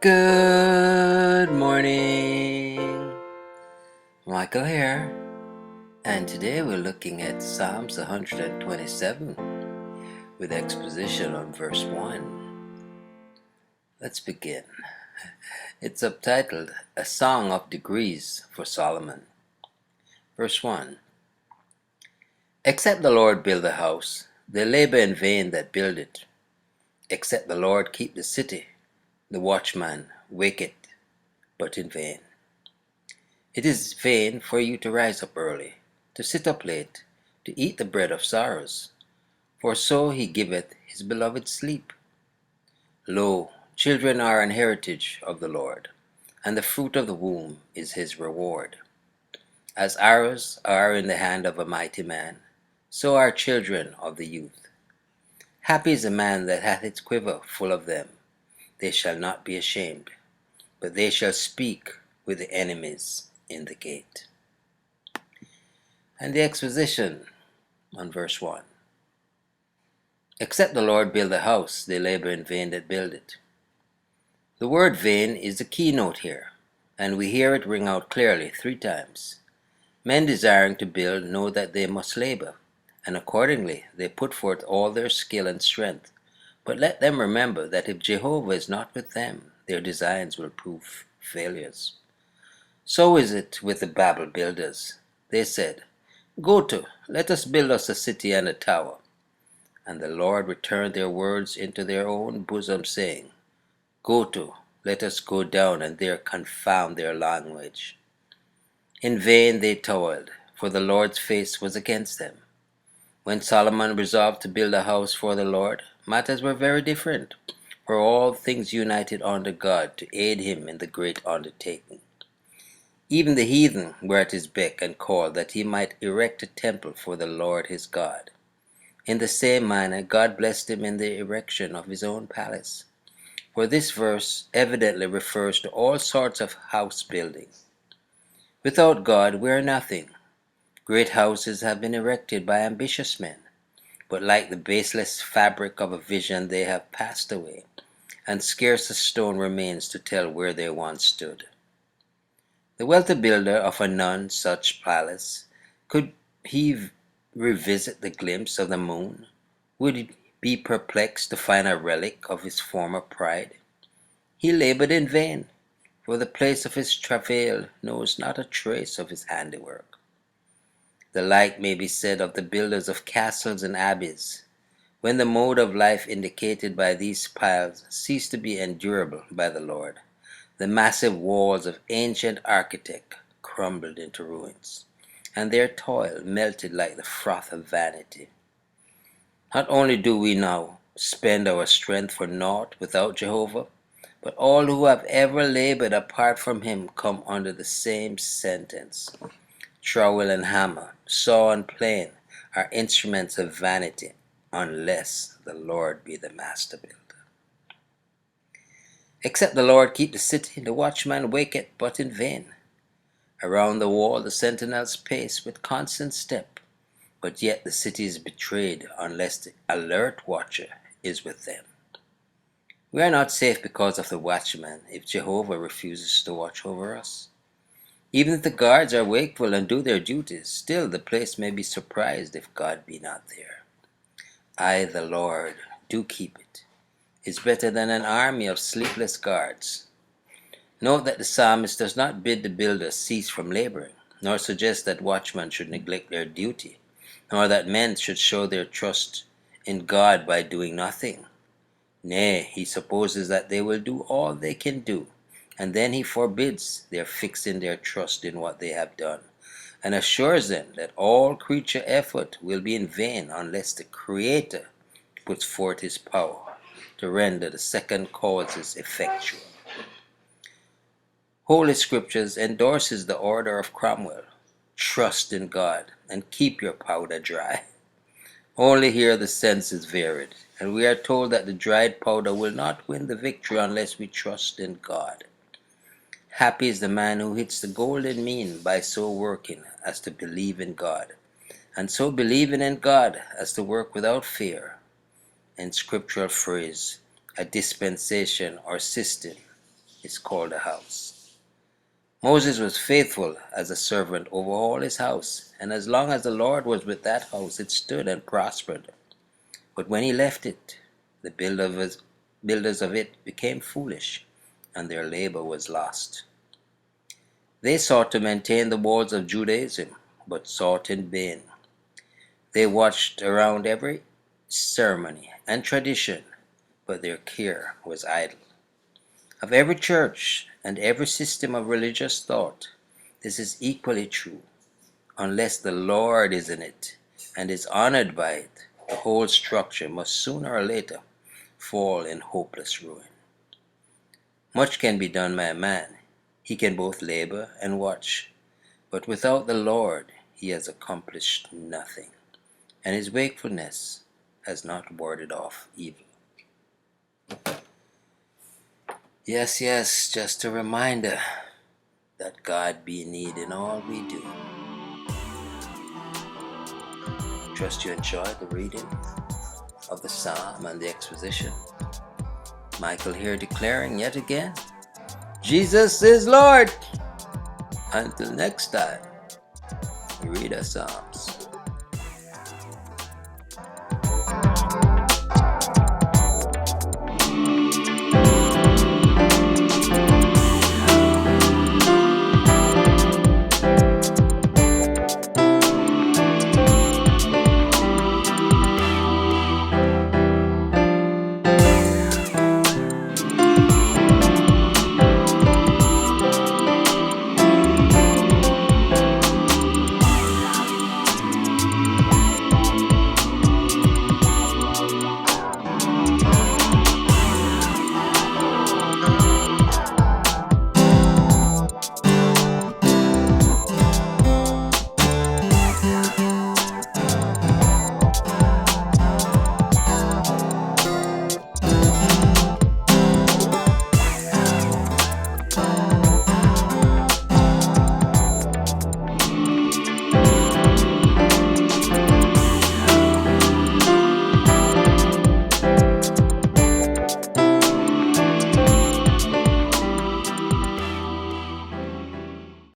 Good morning, Michael here, and today we're looking at Psalms 127 with exposition on verse 1. Let's begin. It's subtitled A Song of Degrees for Solomon. Verse 1. Except the Lord build a house, they labor in vain that build it. Except the Lord keep the city, the watchman waketh, but in vain. It is vain for you to rise up early, to sit up late, to eat the bread of sorrows, for so he giveth his beloved sleep. Lo, children are an heritage of the Lord, and the fruit of the womb is his reward. As arrows are in the hand of a mighty man, so are children of the youth. Happy is the man that hath his quiver full of them. They shall not be ashamed, but they shall speak with the enemies in the gate. And the exposition on verse 1. Except the Lord build a house, they labor in vain that build it. The word vain is the keynote here, and we hear it ring out clearly 3 times. Men desiring to build know that they must labor, and accordingly they put forth all their skill and strength. But let them remember that if Jehovah is not with them, their designs will prove failures. So is it with the Babel builders. They said, Go to, let us build us a city and a tower. And the Lord returned their words into their own bosom, saying, Go to, let us go down, and there confound their language. In vain they toiled, for the Lord's face was against them. When Solomon resolved to build a house for the Lord, matters were very different, for all things united under God to aid him in the great undertaking. Even the heathen were at his beck and call that he might erect a temple for the Lord his God. In the same manner, God blessed him in the erection of his own palace. For this verse evidently refers to all sorts of house building. Without God, we are nothing. Great houses have been erected by ambitious men, but like the baseless fabric of a vision, they have passed away, and scarce a stone remains to tell where they once stood. The wealthy builder of a none such palace, could he revisit the glimpse of the moon? Would he be perplexed to find a relic of his former pride? He labored in vain, for the place of his travail knows not a trace of his handiwork. The like may be said of the builders of castles and abbeys. When the mode of life indicated by these piles ceased to be endurable by the Lord, the massive walls of ancient architect crumbled into ruins, and their toil melted like the froth of vanity. Not only do we now spend our strength for naught without Jehovah, but all who have ever labored apart from him come under the same sentence. Trowel and hammer, saw and plane are instruments of vanity, unless the Lord be the master builder. Except the Lord keep the city, the watchman waketh, but in vain. Around the wall the sentinels pace with constant step, but yet the city is betrayed unless the alert watcher is with them. We are not safe because of the watchman if Jehovah refuses to watch over us. Even if the guards are wakeful and do their duties, still the place may be surprised if God be not there. I, the Lord, do keep it. Is better than an army of sleepless guards. Note that the psalmist does not bid the builders cease from laboring, nor suggest that watchmen should neglect their duty, nor that men should show their trust in God by doing nothing. Nay, he supposes that they will do all they can do, and then he forbids their fixing their trust in what they have done, and assures them that all creature effort will be in vain unless the Creator puts forth his power to render the second causes effectual. Holy Scriptures endorses the order of Cromwell. Trust in God and keep your powder dry. Only here the sense is varied, and we are told that the dried powder will not win the victory unless we trust in God. Happy is the man who hits the golden mean by so working as to believe in God, and so believing in God as to work without fear. In scriptural phrase, a dispensation or system is called a house. Moses was faithful as a servant over all his house, and as long as the Lord was with that house, it stood and prospered. But when he left it, the builders of it became foolish, and their labor was lost. They sought to maintain the walls of Judaism, but sought in vain. They watched around every ceremony and tradition, but their care was idle. Of every church and every system of religious thought, this is equally true. Unless the Lord is in it and is honored by it, the whole structure must sooner or later fall in hopeless ruin. Much can be done by a man. He can both labor and watch, but without the Lord he has accomplished nothing, and his wakefulness has not warded off evil. Yes, just a reminder that God be need in all we do. Trust you enjoyed the reading of the Psalm and the exposition. Michael here declaring yet again, Jesus is Lord. Until next time, we read a psalm.